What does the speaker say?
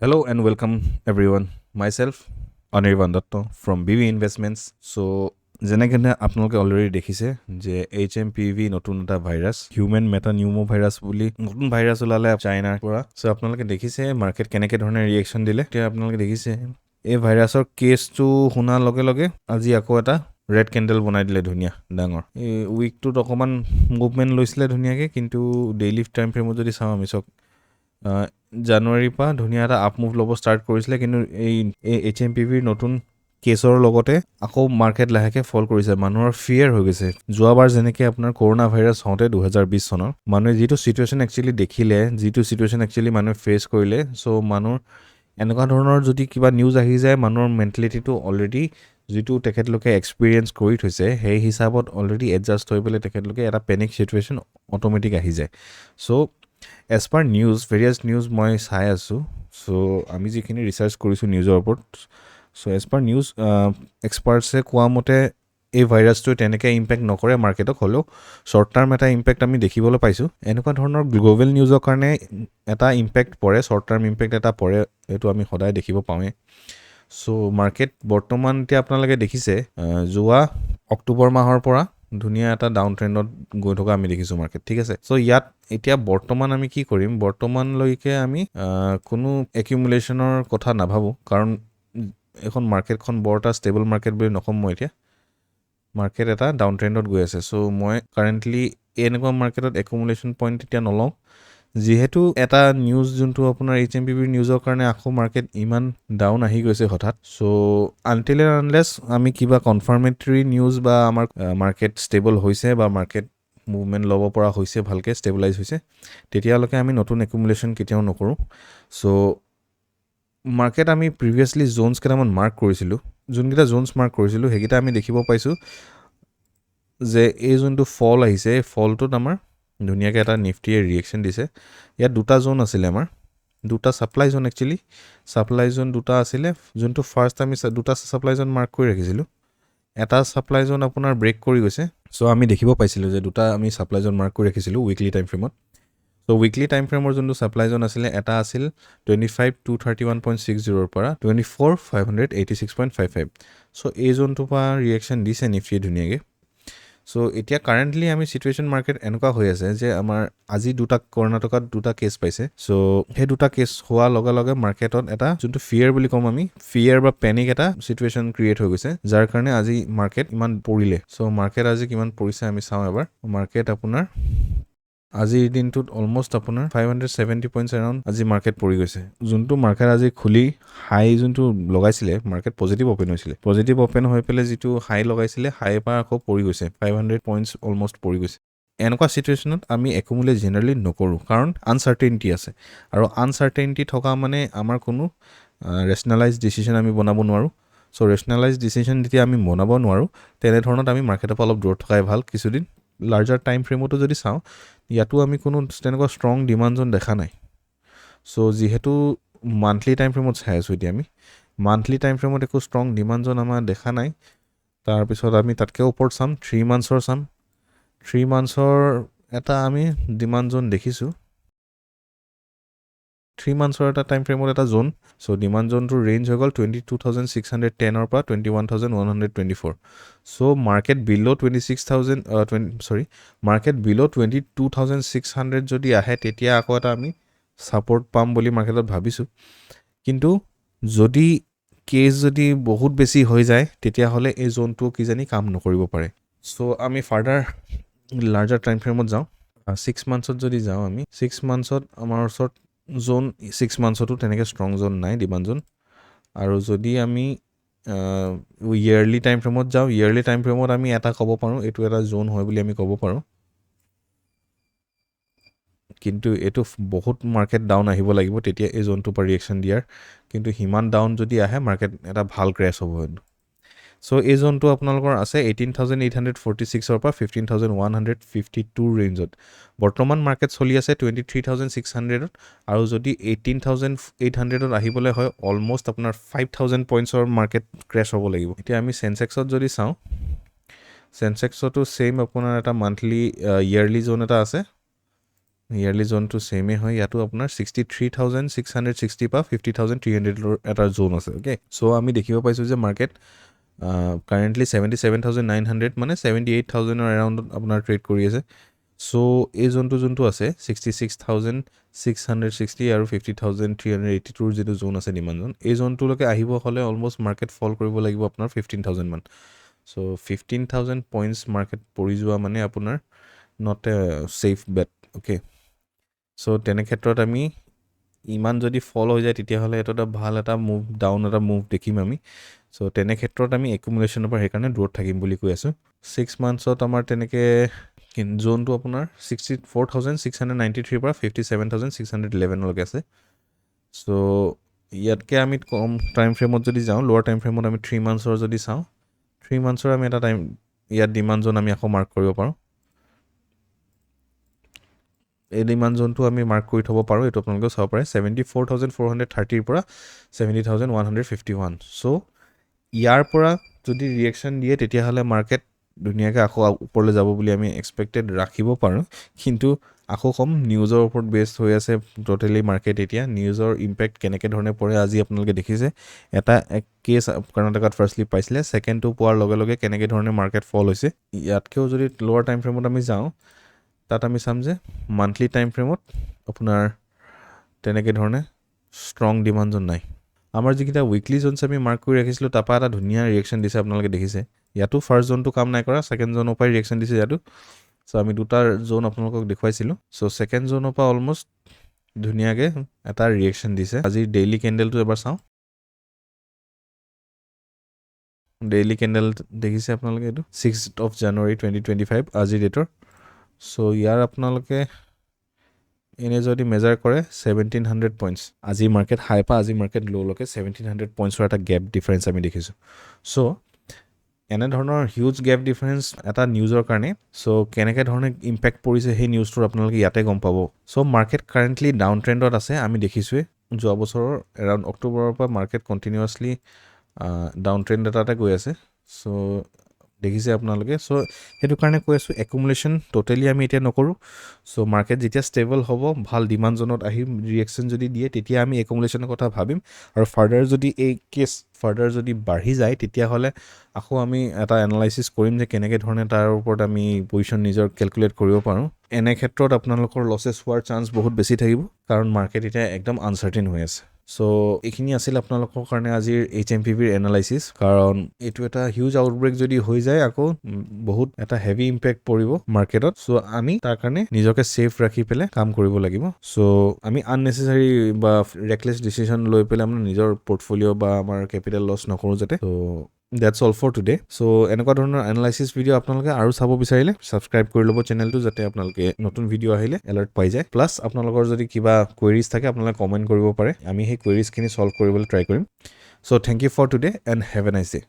Hello and welcome everyone. Myself, Anirvan Datta from BV Investments. So, যেনেকৈ আপোনালোকে already দেখিছে যে HMPV নতুন এটা ভাইৰাছ হিউমেন মেটা নিউমো ভাইৰাছ বুলি নতুন ভাইৰাছ ওলালে চাইনাৰ পৰা। চ' আপোনালোকে দেখিছে মাৰ্কেট কেনেকৈ ধৰণে ৰিয়েকশ্যন দিলে। এতিয়া আপোনালোকে দেখিছে এই ভাইৰাছৰ কেছটো শুনাৰ লগে লগে আজি আকৌ এটা ৰেড কেণ্ডেল বনাই দিলে ধুনীয়া ডাঙৰ। এই উইকটোত অকণমান মুভমেণ্ট লৈছিলে ধুনীয়াকৈ, কিন্তু ডেইলি টাইম ফ্ৰেমত যদি চাওঁ আমি চক জানুৱাৰীৰ পৰা ধুনীয়া এটা আপ মুভ ল'ব ষ্টাৰ্ট কৰিছিলে, কিন্তু এই HMPVৰ নতুন কেছৰ লগতে আকৌ মাৰ্কেট লাহেকৈ ফল কৰিছে। মানুহৰ ফিয়াৰ হৈ গৈছে। যোৱাবাৰ যেনেকৈ আপোনাৰ কৰোণা ভাইৰাছ হওঁতে 2020 চনৰ মানুহে যিটো ছিটুৱেশ্যন একচুৱেলি দেখিলে, যিটো ছিটুৱেশ্যন একচুৱেলি মানুহে ফেচ কৰিলে, চ' মানুহৰ এনেকুৱা ধৰণৰ যদি কিবা নিউজ আহি যায়, মানুহৰ মেণ্টেলিটিটো অলৰেডি যিটো তেখেতলোকে এক্সপিৰিয়েঞ্চ কৰি থৈছে সেই হিচাপত অলৰেডি এডজাষ্ট হৈ পেলাই তেখেতলোকে এটা পেনিক ছিটুৱেশ্যন অট'মেটিক আহি যায়। So' as per news, various news মই চাই আছোঁ। চ' আমি যিখিনি ৰিচাৰ্চ কৰিছোঁ নিউজৰ ওপৰত, চ' এজ পাৰ নিউজ এক্সপাৰ্টছে কোৱা মতে এই ভাইৰাছটোৱে তেনেকৈ ইম্পেক্ট নকৰে মাৰ্কেটক, হ'লেও শ্বৰ্ট টাৰ্ম এটা ইম্পেক্ট আমি দেখিবলৈ পাইছোঁ। এনেকুৱা ধৰণৰ গ্ল'বেল নিউজৰ কাৰণে এটা ইম্পেক্ট পৰে, শ্বৰ্ট টাৰ্ম ইম্পেক্ট এটা পৰে, এইটো আমি সদায় দেখিব পাওঁৱেই। চ' মাৰ্কেট বৰ্তমান এতিয়া আপোনালোকে দেখিছে যোৱা অক্টোবৰ মাহৰ পৰা ধুনীয়া এটা ডাউন ট্ৰেণ্ডত গৈ থকা আমি দেখিছোঁ মাৰ্কেট, ঠিক আছে। চ' ইয়াত এতিয়া বৰ্তমান আমি কি কৰিম, বৰ্তমানলৈকে আমি কোনো একিউমুলেশ্যনৰ কথা নাভাবোঁ, কাৰণ এইখন মাৰ্কেটখন বৰ এটা ষ্টেবল মাৰ্কেট বুলি নক'ম মই এতিয়া। মাৰ্কেট এটা ডাউন ট্ৰেণ্ডত গৈ আছে। চ' মই কাৰেণ্টলি এনেকুৱা মাৰ্কেটত একুমুলেশ্যন পইণ্ট এতিয়া নলওঁ, যিহেতু এটা নিউজ যোনটো আপোনাৰ HMPVৰ নিউজৰ কাৰণে আকৌ মাৰ্কেট ইমান ডাউন আহি গৈছে হঠাৎ। চ' আনটিল এণ্ড আনলেছ আমি কিবা কনফাৰ্মেটৰী নিউজ বা আমাৰ মাৰ্কেট ষ্টেবল হৈছে বা মাৰ্কেট মুভমেণ্ট ল'ব পৰা হৈছে, ভালকৈ ষ্টেবিলাইজ হৈছে, তেতিয়ালৈকে আমি নতুন একুমুলেশ্যন কেতিয়াও নকৰোঁ। চ' মাৰ্কেট আমি প্ৰিভিয়াছলি জ'নছ কেইটামান মাৰ্ক কৰিছিলোঁ, যোনকেইটা জ'নছ মাৰ্ক কৰিছিলোঁ সেইকেইটা আমি দেখিব পাইছোঁ যে এই যোনটো ফল আহিছে, এই ফলটোত আমাৰ ধুনীয়াকৈ এটা নিফটিয়ে ৰিয়েকশ্যন দিছে। ইয়াত দুটা জ'ন আছিলে, আমাৰ দুটা supply zone, actually supply zone দুটা আছিলে। যোনটো ফাৰ্ষ্ট আমি দুটা ছাপ্লাই জ'ন মাৰ্ক কৰি ৰাখিছিলোঁ, এটা ছাপ্লাই জ'ন আপোনাৰ ব্ৰেক কৰি গৈছে। চ' আমি দেখিব পাইছিলোঁ যে দুটা আমি ছাপ্লাই জ'ন মাৰ্ক কৰি ৰাখিছিলোঁ উইকলি টাইম ফ্ৰেমত। চ' উইকলি টাইম ফ্ৰেমৰ যোনটো ছাপ্লাই জ'ন আছিলে, এটা আছিল 25,231.60 পৰা 24,586.55। চ' এই জ'নটোৰ পৰা ৰিয়েকশ্যন দিছে নিফটিয়ে ধুনীয়াকৈ। চ' এতিয়া কাৰেণ্টলি আমি ছিটুৱেশ্যন মাৰ্কেট এনেকুৱা হৈ আছে যে আমাৰ আজি কৰ্ণাটকাত দুটা কেছ পাইছে। চ' সেই দুটা কেছ হোৱাৰ লগে লগে মাৰ্কেটত এটা যোনটো ফিয়াৰ বুলি ক'ম আমি, ফিয়াৰ বা পেনিক এটা ছিটুৱেশ্যন ক্ৰিয়েট হৈ গৈছে, যাৰ কাৰণে আজি মাৰ্কেট ইমান পৰিলে। চ' মাৰ্কেট আজি কিমান পৰিছে আমি চাওঁ এবাৰ। মাৰ্কেট আপোনাৰ আজিৰ দিনটোত অলমষ্ট আপোনাৰ 570 পইণ্টছ এৰাউণ্ড আজি মাৰ্কেট পৰি গৈছে। যোনটো মাৰ্কেট আজি খুলি হাই যোনটো লগাইছিলে, মাৰ্কেট পজিটিভ অ'পেন হৈছিলে, পজিটিভ অ'পেন হৈ পেলাই যিটো হাই লগাইছিলে, হাইৰ পৰা আকৌ পৰি গৈছে, 500 পইণ্টছ অলমষ্ট পৰি গৈছে। এনেকুৱা ছিটুৱেশ্যনত আমি একুমুলেট জেনেৰেলি নকৰোঁ, কাৰণ আনচাৰ্টেইনিটি আছে, আৰু আনচাৰ্টেইনিটি থকা মানে আমাৰ কোনো ৰেচনেলাইজ ডিচিশ্যন আমি বনাব নোৱাৰোঁ। চ' ৰেচনেলাইজ ডিচিশ্যন যেতিয়া আমি বনাব নোৱাৰোঁ, তেনেধৰণত আমি মাৰ্কেটৰ পৰা অলপ দূৰত থকাই ভাল কিছুদিন। লাৰ্জাৰ টাইম ফ্ৰেমতো যদি চাওঁ, ইয়াতো আমি কোনো তেনেকুৱা ষ্ট্ৰং ডিমাণ্ড জ'ন দেখা নাই। চ' যিহেতু মান্থলি টাইম ফ্ৰেমত চাই আছোঁ, এতিয়া আমি মান্থলি টাইম ফ্ৰেমত একো ষ্ট্ৰং ডিমাণ্ড জ'ন আমাৰ দেখা নাই। তাৰপিছত আমি তাতকৈ ওপৰত চাম, 3 মান্থছৰ চাম। 3 মান্থছৰ এটা আমি ডিমাণ্ড জ'ন দেখিছোঁ, 3 মান্থছৰ এটা টাইম ফ্ৰেমত এটা জ'ন। চ' ডিমাণ্ড জ'নটোৰ ৰেঞ্জ হৈ গ'ল 22,610 পৰা 21,124। চ' মাৰ্কেট বিল' 26,000 মাৰ্কেট বিল' 22,600 যদি আহে, তেতিয়া আকৌ এটা আমি ছাপৰ্ট পাম বুলি মাৰ্কেটত ভাবিছোঁ। কিন্তু যদি কেছ যদি বহুত বেছি হৈ যায়, তেতিয়াহ'লে এই জ'নটো কিজানি কাম নকৰিব পাৰে। চ' আমি ফাৰ্ডাৰ লাৰ্জাৰ টাইম ফ্ৰেমত যাওঁ। 6 মান্থছত যদি যাওঁ, আমি 6 মান্থছত আমাৰ ওচৰত জ'ন 6 মান্থছতো তেনেকৈ ষ্ট্ৰং জ'ন নাই, ডিমাণ্ড জ'ন। আৰু যদি আমি ইয়েৰলি টাইম ফ্ৰেমত যাওঁ, ইয়েৰলি টাইম ফ্ৰেমত আমি এটা ক'ব পাৰোঁ, এইটো এটা জ'ন হয় বুলি আমি ক'ব পাৰোঁ। কিন্তু এইটো বহুত মাৰ্কেট ডাউন আহিব লাগিব তেতিয়া এই জ'নটোৰ পৰা ৰিয়েকশ্যন দিয়াৰ, কিন্তু সিমান ডাউন যদি আহে মাৰ্কেট এটা ভাল ক্ৰেছ হ'ব সেইটো। চ' এই জ'নটো আপোনালোকৰ আছে 18,846 পৰা 15,152 ৰেঞ্জত। বৰ্তমান মাৰ্কেট চলি আছে 23,600ত, আৰু যদি 18,800ত আহিবলৈ হয়, অলমষ্ট আপোনাৰ 5,000 পইণ্টছৰ মাৰ্কেট ক্ৰেছ হ'ব লাগিব। এতিয়া আমি চেনচেক্সত যদি চাওঁ, চেনচেক্সতো ছেইম আপোনাৰ এটা মান্থলি ইয়েৰলি জ'ন এটা আছে, ইয়াৰলি জোনটো ছেমে হয় ইয়াতো আপোনাৰ 63,660 পৰা 50,300 এটা জোন আছে অ'কে চ' আমি দেখিব পাইছোঁ যে মাৰ্কেট কাৰেণ্টলি 77,900 মানে 78,000ৰ এৰাউণ্ডত আপোনাৰ ট্ৰেড কৰি আছে চ' এই যোনটো আছে 66,660 আৰু 50,382ৰ যিটো জোন আছে ডিমাণ্ড জোন এই জোনটোলৈকে আহিব হ'লে অলমষ্ট মাৰ্কেট ফল কৰিব লাগিব আপোনাৰ 15,000 মান চ' 15,000 পইণ্টছ মাৰ্কেট পৰি যোৱা মানে আপোনাৰ not a safe bet okay so' তেনে ক্ষেত্ৰত আমি ইমান যদি ফল হৈ যায় তেতিয়াহ'লে এইটো এটা ভাল এটা মুভ ডাউন এটা মুভ দেখিম আমি চ' তেনে ক্ষেত্ৰত আমি একুমুলেশ্যনৰ পৰা সেইকাৰণে দূৰত থাকিম বুলি কৈ আছোঁ 6 মান্থছত আমাৰ তেনেকৈ জোনটো আপোনাৰ 64,693 পৰা 57,611লৈকে আছে চ' ইয়াতকৈ আমি কম টাইম ফ্ৰেমত যদি যাওঁ লোৱাৰ টাইম ফ্ৰেমত আমি 3 মান্থছৰ যদি চাওঁ 3 মান্থছৰ আমি এটা টাইম ইয়াত ডিমাণ্ড জোন আমি আকৌ মাৰ্ক কৰিব পাৰোঁ এই ডিমাণ্ড জোনটো আমি মাৰ্ক কৰি থ'ব পাৰোঁ এইটো আপোনালোকে চাব পাৰে 74,430ৰ পৰা 70,151 চ' ইয়াৰ পৰা যদি ৰিয়েকশ্যন দিয়ে তেতিয়াহ'লে মাৰ্কেট ধুনীয়াকৈ আকৌ ওপৰলৈ যাব বুলি আমি এক্সপেক্টেড ৰাখিব পাৰোঁ কিন্তু আকৌ কম নিউজৰ ওপৰত বেছড হৈ আছে টোটেলি মাৰ্কেট এতিয়া নিউজৰ ইম্পেক্ট কেনেকৈ ধৰণে পৰে আজি আপোনালোকে দেখিছে এটা কেছ কৰ্ণাটকাত ফাৰ্ষ্টলি পাইছিলে ছেকেণ্ডটো পোৱাৰ লগে লগে কেনেকৈ ধৰণে মাৰ্কেট ফল হৈছে ইয়াতকৈও যদি লোৱাৰ টাইম ফ্ৰেমত আমি যাওঁ তাত আমি চাম যে মান্থলি টাইম ফ্ৰেমত আপোনাৰ তেনেকৈ ধৰণে ষ্ট্ৰং ডিমাণ্ড জোন নাই আমাৰ যিকেইটা উইকলি জোনছ আমি মাৰ্ক কৰি ৰাখিছিলোঁ তাৰপৰা এটা ধুনীয়া ৰিয়েকশ্যন দিছে আপোনালোকে দেখিছে ইয়াতো ফাৰ্ষ্ট জোনটো কাম নাই কৰা ছেকেণ্ড জোনৰ পৰাই ৰিয়েকশ্যন দিছে ইয়াতো চ' আমি দুটা জোন আপোনালোকক দেখুৱাইছিলোঁ চ' ছেকেণ্ড জোনৰ পৰা অলমষ্ট ধুনীয়াকৈ এটা ৰিয়েকশ্যন দিছে আজিৰ ডেইলি কেণ্ডেলটো এবাৰ চাওঁ ডেইলি কেণ্ডেল দেখিছে আপোনালোকে এইটো 6 জানুৱাৰী 2025 আজিৰ ডেটৰ চ' ইয়াৰ আপোনালোকে এনে যদি মেজাৰ কৰে 1700 পইণ্টছ আজি মাৰ্কেট হাই পৰা আজি মাৰ্কেট ল'লৈকে 1700 পইণ্টছৰ এটা গেপ ডিফাৰেঞ্চ আমি দেখিছোঁ চ' এনেধৰণৰ হিউজ গেপ ডিফাৰেঞ্চ এটা নিউজৰ কাৰণে চ' কেনেকৈ ধৰণে ইম্পেক্ট পৰিছে সেই নিউজটো আপোনালোকে ইয়াতে গম পাব চ' মাৰ্কেট কাৰেণ্টলি ডাউন ট্ৰেণ্ডত আছে আমি দেখিছোঁৱে যোৱা বছৰৰ এৰাউণ্ড অক্টোবৰৰ পৰা মাৰ্কেট কণ্টিনিউৱাছলি ডাউন ট্ৰেণ্ড এটাতে গৈ আছে চ' দেখিছে আপোনালোকে চ' সেইটো কাৰণে কৈ আছোঁ একুমুলেশ্যন টোটেলি আমি এতিয়া নকৰোঁ চ' মাৰ্কেট যেতিয়া ষ্টেবল হ'ব ভাল ডিমাণ্ড জোনত আহি ৰিয়েকশ্যন যদি দিয়ে তেতিয়া আমি একুমুলেশ্যনৰ কথা ভাবিম আৰু ফাৰ্ডাৰ যদি এই কেছ ফাৰ্ডাৰ যদি বাঢ়ি যায় তেতিয়াহ'লে আকৌ আমি এটা এনালাইচিছ কৰিম যে কেনেকৈ ধৰণে তাৰ ওপৰত আমি পজিশ্যন নিজৰ কেলকুলেট কৰিব পাৰোঁ এনে ক্ষেত্ৰত আপোনালোকৰ লছেছ হোৱাৰ চান্স বহুত বেছি থাকিব কাৰণ মাৰ্কেট এতিয়া একদম আনচাৰ্টেইন হৈ আছে চ' এইখিনি আছিল আপোনালোকৰ কাৰণে আজিৰ HMPVৰ এনালাইচিছ কাৰণ এইটো এটা হিউজ আউটব্ৰেক যদি হৈ যায় আকৌ বহুত এটা হেভি ইম্পেক্ট পৰিব মাৰ্কেটত চ' আমি তাৰ কাৰণে নিজকে ছেফ ৰাখি পেলাই কাম কৰিব লাগিব চ' আমি আননেচেচাৰী বা ৰেকলেছ ডিচিশ্যন লৈ পেলাই আমাৰ নিজৰ পৰ্টফলিঅ' বা আমাৰ কেপিটেল লছ নকৰোঁ যাতে চ' দেটছ অল ফৰ টুডে চ' এনেকুৱা ধৰণৰ এনালাইচিছ ভিডিঅ' আপোনালোকে আৰু চাব বিচাৰিলে ছাবস্ক্ৰাইব কৰি ল'ব চেনেলটো যাতে আপোনালোকে নতুন ভিডিঅ' আহিলে এলাৰ্ট পাই যায় প্লাছ আপোনালোকৰ যদি কিবা কুৱেৰিজ থাকে আপোনালোকে কমেণ্ট কৰিব পাৰে আমি সেই কুৱেৰিজখিনি ছল্ভ কৰিবলৈ ট্ৰাই কৰিম so' thank you for today and have a nice day